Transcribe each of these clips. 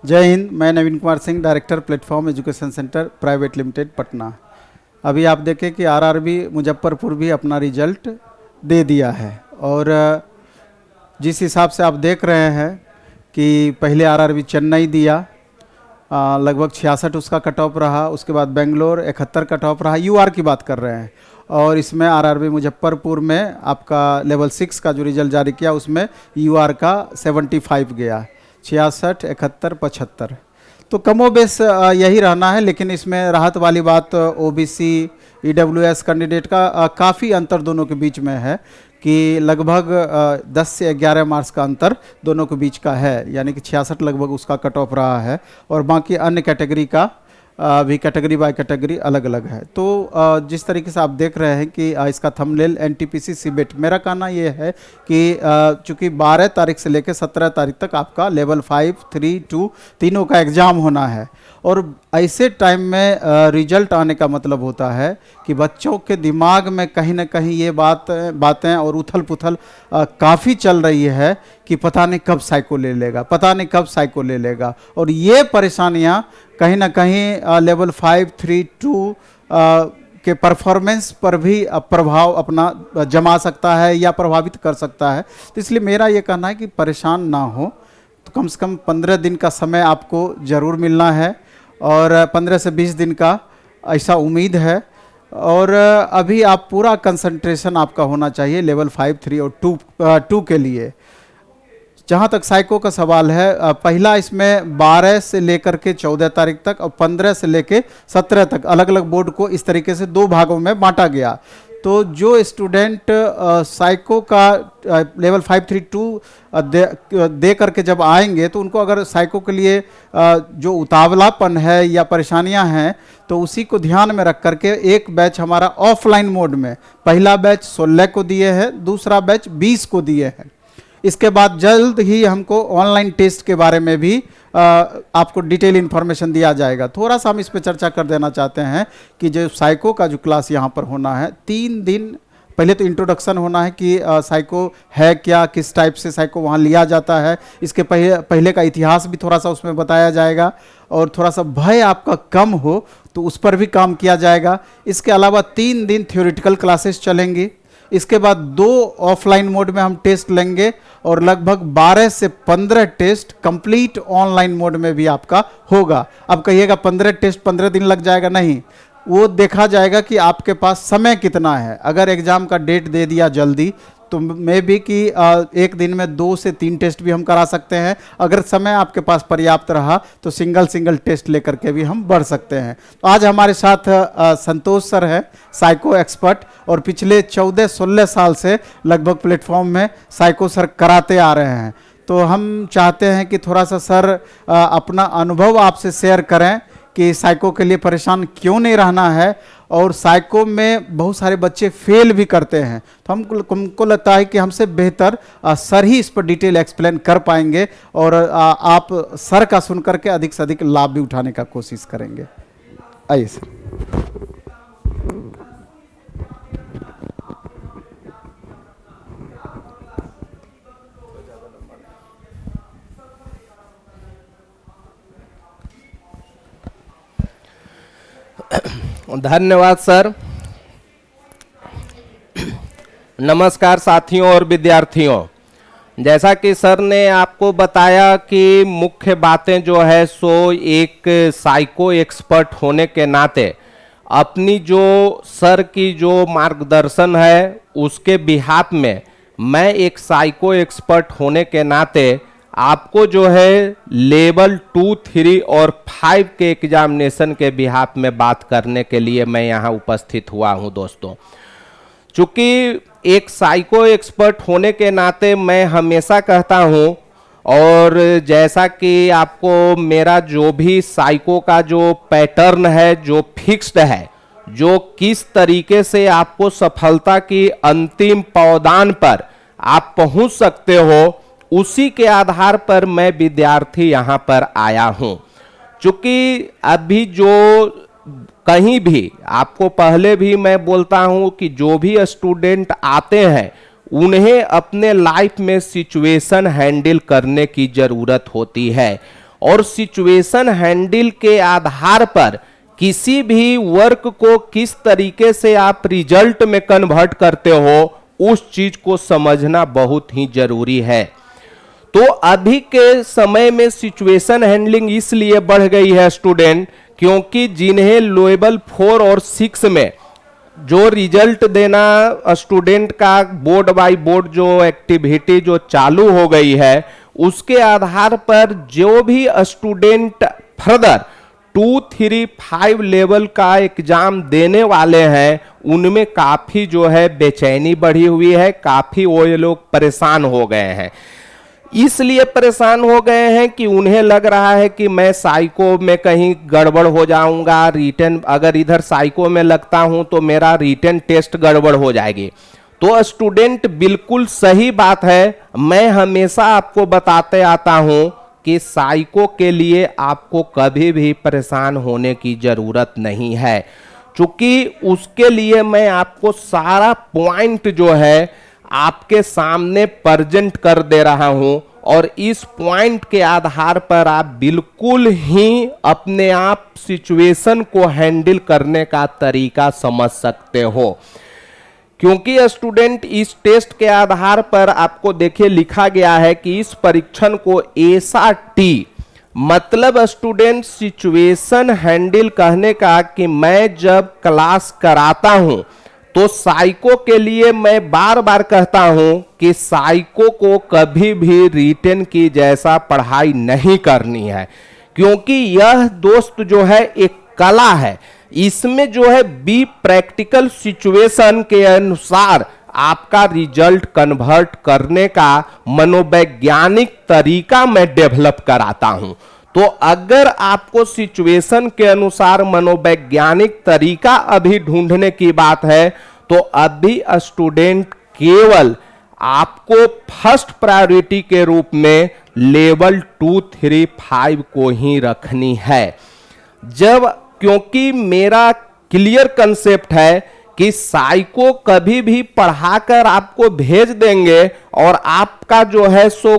जय हिंद। मैं Naveen Kumar Singh, director platform education centre private limited Patna. अभी आप देखें कि आरआरबी मुजफ्फरपुर भी अपना रिजल्ट दे दिया है और जिस हिसाब से आप देख रहे हैं कि पहले आरआरबी चेन्नई दिया, लगभग 66 उसका कट ऑफ रहा, उसके बाद बेंगलोर 71 कट ऑफ रहा, यूआर की बात कर रहे हैं। और इसमें आरआरबी मुजफ्फरपुर में आपका लेवल 6 का जो रिजल्ट जारी किया उसमें यूआर का 75 गया, 66, 71, 75। तो कमोबेश यही रहना है, लेकिन इसमें राहत वाली बात ओबीसी ईडब्ल्यूएस कैंडिडेट का काफ़ी अंतर दोनों के बीच में है कि लगभग 10 से 11 मार्क्स का अंतर दोनों के बीच का है, यानी कि 66 लगभग उसका कट ऑफ रहा है और बाकी अन्य कैटेगरी का भी कैटेगरी बाय कैटेगरी अलग अलग है। तो जिस तरीके से आप देख रहे हैं कि इसका थंबनेल एनटीपीसी सीबेट, मेरा कहना ये है कि चूँकि 12 तारीख से लेकर 17 तारीख तक आपका लेवल 5, 3, 2 तीनों का एग्ज़ाम होना है और ऐसे टाइम में रिजल्ट आने का मतलब होता है कि बच्चों के दिमाग में कहीं ना कहीं ये बातें और उथल पुथल काफ़ी चल रही है कि पता नहीं कब साइको ले लेगा, पता नहीं कब साइको ले लेगा। और ये परेशानियाँ कहीं ना कहीं लेवल 5, 3, 2 के परफॉर्मेंस पर भी प्रभाव अपना जमा सकता है या प्रभावित कर सकता है। तो इसलिए मेरा ये कहना है कि परेशान ना हो, तो कम से कम 15 दिन का समय आपको ज़रूर मिलना है और 15 से 20 दिन का ऐसा उम्मीद है। और अभी आप पूरा कंसंट्रेशन आपका होना चाहिए लेवल 5, 3 और 2 के लिए। जहाँ तक साइको का सवाल है, पहला इसमें 12 से लेकर के 14 तारीख तक और 15 से लेकर 17 तक अलग अलग बोर्ड को इस तरीके से 2 भागों में बांटा गया। तो जो स्टूडेंट साइको का लेवल 5, 3, 2 दे करके जब आएंगे तो उनको अगर साइको के लिए जो उतावलापन है या परेशानियां हैं तो उसी को ध्यान में रख करके एक बैच हमारा ऑफलाइन मोड में, पहला बैच 16 को दिए हैं, दूसरा बैच 20 को दिए हैं। इसके बाद जल्द ही हमको ऑनलाइन टेस्ट के बारे में भी आपको डिटेल इन्फॉर्मेशन दिया जाएगा। थोड़ा सा हम इस पर चर्चा कर देना चाहते हैं कि जो साइको का जो क्लास यहाँ पर होना है, 3 दिन पहले तो इंट्रोडक्शन होना है कि साइको है क्या, किस टाइप से साइको वहाँ लिया जाता है, इसके पहले का इतिहास भी थोड़ा सा उसमें बताया जाएगा और थोड़ा सा भय आपका कम हो तो उस पर भी काम किया जाएगा। इसके अलावा 3 दिन थ्योरेटिकल क्लासेस चलेंगी। इसके बाद 2 ऑफलाइन मोड में हम टेस्ट लेंगे और लगभग 12 से 15 टेस्ट कंप्लीट ऑनलाइन मोड में भी आपका होगा। अब कहिएगा 15 टेस्ट 15 दिन लग जाएगा, नहीं, वो देखा जाएगा कि आपके पास समय कितना है। अगर एग्ज़ाम का डेट दे दिया जल्दी तो मे भी कि एक दिन में 2 से 3 टेस्ट भी हम करा सकते हैं। अगर समय आपके पास पर्याप्त रहा तो सिंगल टेस्ट लेकर के भी हम बढ़ सकते हैं। तो आज हमारे साथ संतोष सर हैं, साइको एक्सपर्ट, और पिछले 14-16 साल से लगभग प्लेटफॉर्म में साइको सर कराते आ रहे हैं। तो हम चाहते हैं कि थोड़ा सा सर अपना अनुभव आपसे शेयर करें कि साइको के लिए परेशान क्यों नहीं रहना है। और साइको में बहुत सारे बच्चे फेल भी करते हैं, तो हमको लगता है कि हमसे बेहतर सर ही इस पर डिटेल एक्सप्लेन कर पाएंगे और आप सर का सुन करके अधिक से अधिक लाभ भी उठाने का कोशिश करेंगे। आइए सर। धन्यवाद सर। नमस्कार साथियों और विद्यार्थियों, जैसा कि सर ने आपको बताया कि मुख्य बातें जो है सो एक साइको एक्सपर्ट होने के नाते अपनी जो सर की जो मार्गदर्शन है उसके बिहाफ में मैं एक साइको एक्सपर्ट होने के नाते आपको जो है लेवल 2, 3 और 5 के एग्जामिनेशन के बिहाफ में बात करने के लिए मैं यहाँ उपस्थित हुआ हूँ दोस्तों। चूँकि एक साइको एक्सपर्ट होने के नाते मैं हमेशा कहता हूँ, और जैसा कि आपको मेरा जो भी साइको का जो पैटर्न है जो फिक्स्ड है, जो किस तरीके से आपको सफलता की अंतिम पावदान पर आप पहुँच सकते हो, उसी के आधार पर मैं विद्यार्थी यहाँ पर आया हूँ। चूँकि अभी जो कहीं भी आपको पहले भी मैं बोलता हूँ कि जो भी स्टूडेंट आते हैं उन्हें अपने लाइफ में सिचुएशन हैंडल करने की ज़रूरत होती है और सिचुएशन हैंडल के आधार पर किसी भी वर्क को किस तरीके से आप रिजल्ट में कन्वर्ट करते हो, उस चीज को समझना बहुत ही जरूरी है। तो अभी के समय में सिचुएशन हैंडलिंग इसलिए बढ़ गई है स्टूडेंट, क्योंकि जिन्हें लेवल 4 और 6 में जो रिजल्ट देना स्टूडेंट का बोर्ड बाय बोर्ड जो एक्टिविटी जो चालू हो गई है, उसके आधार पर जो भी स्टूडेंट फर्दर 2, 3, 5 लेवल का एग्जाम देने वाले हैं, उनमें काफी जो है बेचैनी बढ़ी हुई है, काफी वो ये लोग परेशान हो गए हैं। इसलिए परेशान हो गए हैं कि उन्हें लग रहा है कि मैं साइको में कहीं गड़बड़ हो जाऊंगा, रिटन अगर इधर साइको में लगता हूं तो मेरा रिटन टेस्ट गड़बड़ हो जाएगी। तो स्टूडेंट बिल्कुल सही बात है, मैं हमेशा आपको बताते आता हूं कि साइको के लिए आपको कभी भी परेशान होने की जरूरत नहीं है, क्योंकि उसके लिए मैं आपको सारा पॉइंट जो है आपके सामने प्रेजेंट कर दे रहा हूं, और इस पॉइंट के आधार पर आप बिल्कुल ही अपने आप सिचुएशन को हैंडल करने का तरीका समझ सकते हो। क्योंकि स्टूडेंट इस टेस्ट के आधार पर आपको देखिए लिखा गया है कि इस परीक्षण को SRT मतलब स्टूडेंट सिचुएशन हैंडल कहने का कि मैं जब क्लास कराता हूं तो साइको के लिए मैं बार बार कहता हूं कि साइको को कभी भी रिटन की जैसा पढ़ाई नहीं करनी है, क्योंकि यह दोस्त जो है एक कला है। इसमें जो है बी प्रैक्टिकल सिचुएशन के अनुसार आपका रिजल्ट कन्वर्ट करने का मनोवैज्ञानिक तरीका मैं डेवलप कराता हूं। तो अगर आपको सिचुएशन के अनुसार मनोवैज्ञानिक तरीका अभी ढूंढने की बात है, तो अभी स्टूडेंट केवल आपको फर्स्ट प्रायोरिटी के रूप में लेवल 2, 3, 5 को ही रखनी है। क्योंकि मेरा क्लियर कंसेप्ट है कि साइको कभी भी पढ़ाकर आपको भेज देंगे और आपका जो है सो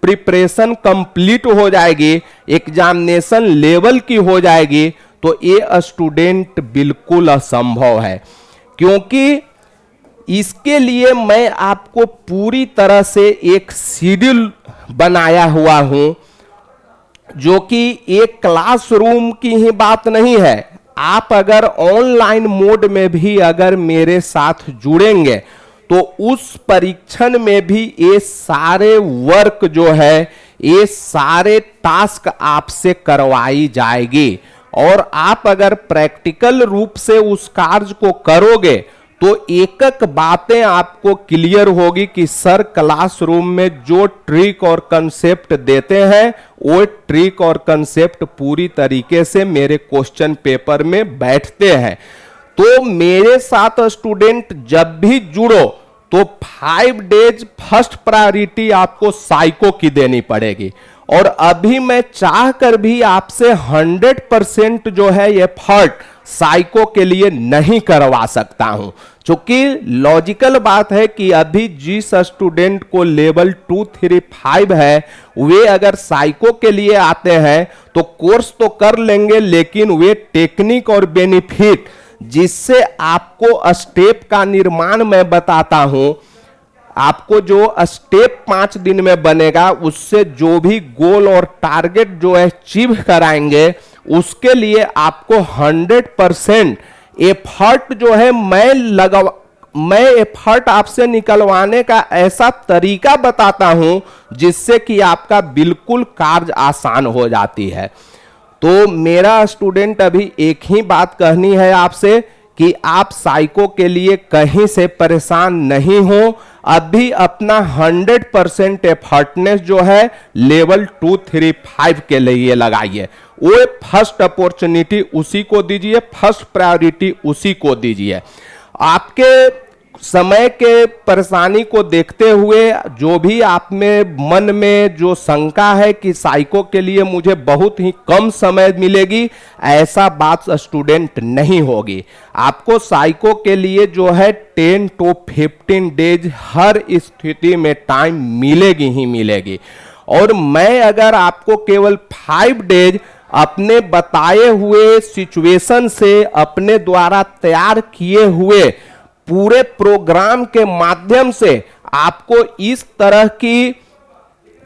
प्रिपरेशन कंप्लीट हो जाएगी, एग्जामिनेशन लेवल की हो जाएगी, तो ये स्टूडेंट बिल्कुल असंभव है। क्योंकि इसके लिए मैं आपको पूरी तरह से एक शेड्यूल बनाया हुआ हूं, जो कि एक क्लासरूम की ही बात नहीं है। आप अगर ऑनलाइन मोड में भी अगर मेरे साथ जुड़ेंगे तो उस परीक्षण में भी ये सारे वर्क जो है, ये सारे टास्क आपसे करवाई जाएगी, और आप अगर प्रैक्टिकल रूप से उस कार्य को करोगे तो एक एक बातें आपको क्लियर होगी कि सर क्लासरूम में जो ट्रिक और कंसेप्ट देते हैं वो ट्रिक और कंसेप्ट पूरी तरीके से मेरे क्वेश्चन पेपर में बैठते हैं। तो मेरे साथ स्टूडेंट जब भी जुड़ो तो 5 डेज फर्स्ट प्रायोरिटी आपको साइको की देनी पड़ेगी, और अभी मैं चाह कर भी आपसे 100% जो है ये एफर्ट साइको के लिए नहीं करवा सकता हूं, क्योंकि लॉजिकल बात है कि अभी जिस स्टूडेंट को लेवल 2, 3, 5 है, वे अगर साइको के लिए आते हैं तो कोर्स तो कर लेंगे, लेकिन वे टेक्निक और बेनिफिट जिससे आपको स्टेप का निर्माण मैं बताता हूं, आपको जो स्टेप 5 दिन में बनेगा, उससे जो भी गोल और टारगेट जो अचीव कराएंगे, उसके लिए आपको 100% एफर्ट जो है मैं एफर्ट आपसे निकलवाने का ऐसा तरीका बताता हूं जिससे कि आपका बिल्कुल कार्य आसान हो जाती है। तो मेरा स्टूडेंट अभी एक ही बात कहनी है आपसे कि आप साइको के लिए कहीं से परेशान नहीं हो, अभी अपना 100% एफर्टनेस जो है लेवल 2, 3, 5 के लिए लगाइए। वो फर्स्ट अपॉर्चुनिटी उसी को दीजिए, फर्स्ट प्रायोरिटी उसी को दीजिए। आपके समय के परेशानी को देखते हुए जो भी आप में मन में जो शंका है कि साइको के लिए मुझे बहुत ही कम समय मिलेगी, ऐसा बात स्टूडेंट नहीं होगी। आपको साइको के लिए जो है 10 to 15 डेज हर स्थिति में टाइम मिलेगी ही मिलेगी। और मैं अगर आपको केवल 5 डेज अपने बताए हुए सिचुएशन से अपने द्वारा तैयार किए हुए पूरे प्रोग्राम के माध्यम से आपको इस तरह की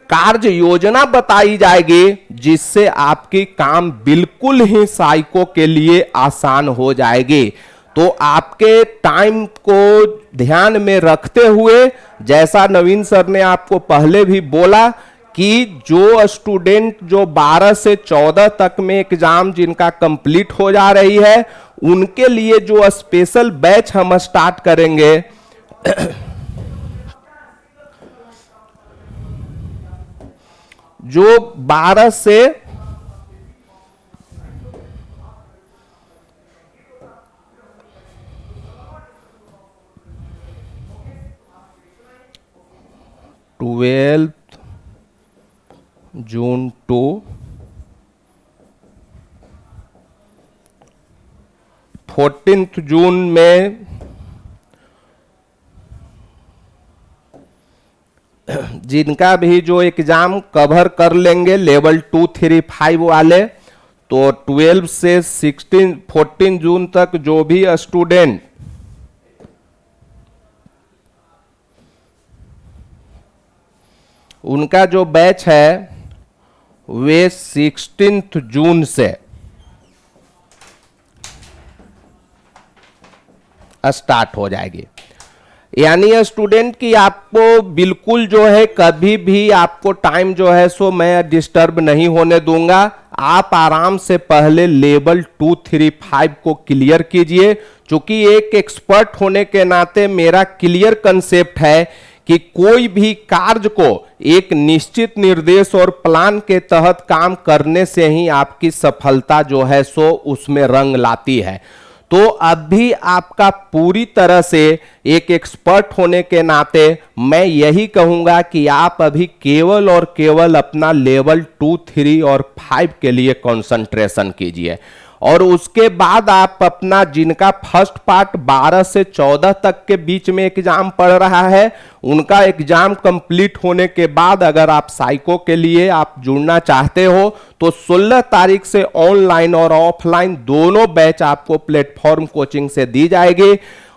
कार्य योजना बताई जाएगी जिससे आपकी काम बिल्कुल ही साइको के लिए आसान हो जाएगी। तो आपके टाइम को ध्यान में रखते हुए, जैसा नवीन सर ने आपको पहले भी बोला कि जो स्टूडेंट जो 12 से 14 तक में एग्जाम जिनका कंप्लीट हो जा रही है, उनके लिए जो स्पेशल बैच हम स्टार्ट करेंगे जो 12 से 12 जून टू 14 जून में जिनका भी जो एग्जाम कवर कर लेंगे लेवल 2, 3, 5 वाले, तो 12 से 14 जून तक जो भी स्टूडेंट उनका जो बैच है वे 16 जून से स्टार्ट हो जाएगी। यानी स्टूडेंट की आपको बिल्कुल जो है कभी भी आपको टाइम जो है सो मैं डिस्टर्ब नहीं होने दूंगा। आप आराम से पहले लेवल 2, 3, 5 को क्लियर कीजिए। क्योंकि एक एक्सपर्ट होने के नाते मेरा क्लियर कंसेप्ट है कि कोई भी कार्य को एक निश्चित निर्देश और प्लान के तहत काम करने से ही आपकी सफलता जो है सो उसमें रंग लाती है। तो अभी आपका पूरी तरह से एक एक्सपर्ट होने के नाते मैं यही कहूंगा कि आप अभी केवल और केवल अपना लेवल 2, 3 और 5 के लिए कंसंट्रेशन कीजिए। और उसके बाद आप अपना जिनका फर्स्ट पार्ट 12 से 14 तक के बीच में एग्जाम पढ़ रहा है, उनका एग्जाम कंप्लीट होने के बाद अगर आप साइको के लिए आप जुड़ना चाहते हो तो 16 तारीख से ऑनलाइन और ऑफलाइन दोनों बैच आपको प्लेटफॉर्म कोचिंग से दी जाएगी,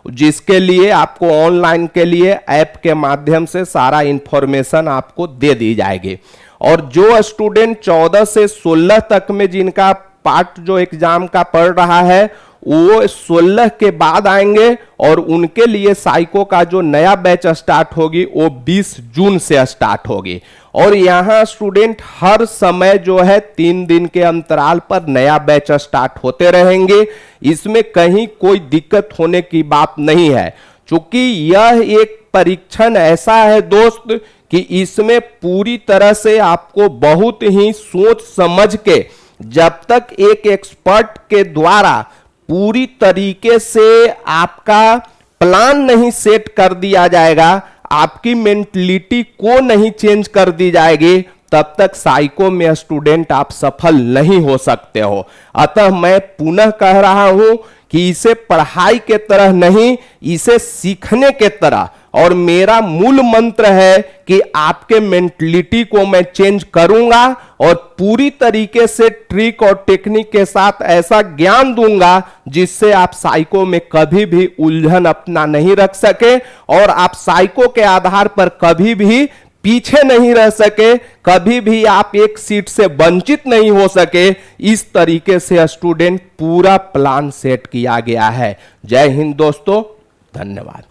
जिसके लिए आपको ऑनलाइन के लिए ऐप के माध्यम से सारा इंफॉर्मेशन आपको दे दी जाएगी। और जो स्टूडेंट 14 से 16 तक में जिनका पार्ट जो एग्जाम का पढ़ रहा है वो 16 के बाद आएंगे और उनके लिए साइको का जो नया बैच स्टार्ट होगी वो 20 जून से स्टार्ट होगी। और यहाँ स्टूडेंट हर समय जो है 3 दिन के अंतराल पर नया बैच स्टार्ट होते रहेंगे। इसमें कहीं कोई दिक्कत होने की बात नहीं है, क्योंकि यह एक परीक्षण ऐसा है दोस्त कि इसमें पूरी तरह से आपको बहुत ही सोच समझ के, जब तक एक एक्सपर्ट के द्वारा पूरी तरीके से आपका प्लान नहीं सेट कर दिया जाएगा, आपकी मेंटलिटी को नहीं चेंज कर दी जाएगी, तब तक साइको में स्टूडेंट आप सफल नहीं हो सकते हो। अतः मैं पुनः कह रहा हूं कि इसे पढ़ाई के तरह नहीं, इसे सीखने के तरह। और मेरा मूल मंत्र है कि आपके मेंटलिटी को मैं चेंज करूंगा और पूरी तरीके से ट्रिक और टेक्निक के साथ ऐसा ज्ञान दूंगा जिससे आप साइको में कभी भी उलझन अपना नहीं रख सके और आप साइको के आधार पर कभी भी पीछे नहीं रह सके, कभी भी आप एक सीट से वंचित नहीं हो सके। इस तरीके से स्टूडेंट पूरा प्लान सेट किया गया है। जय हिंद दोस्तों, धन्यवाद।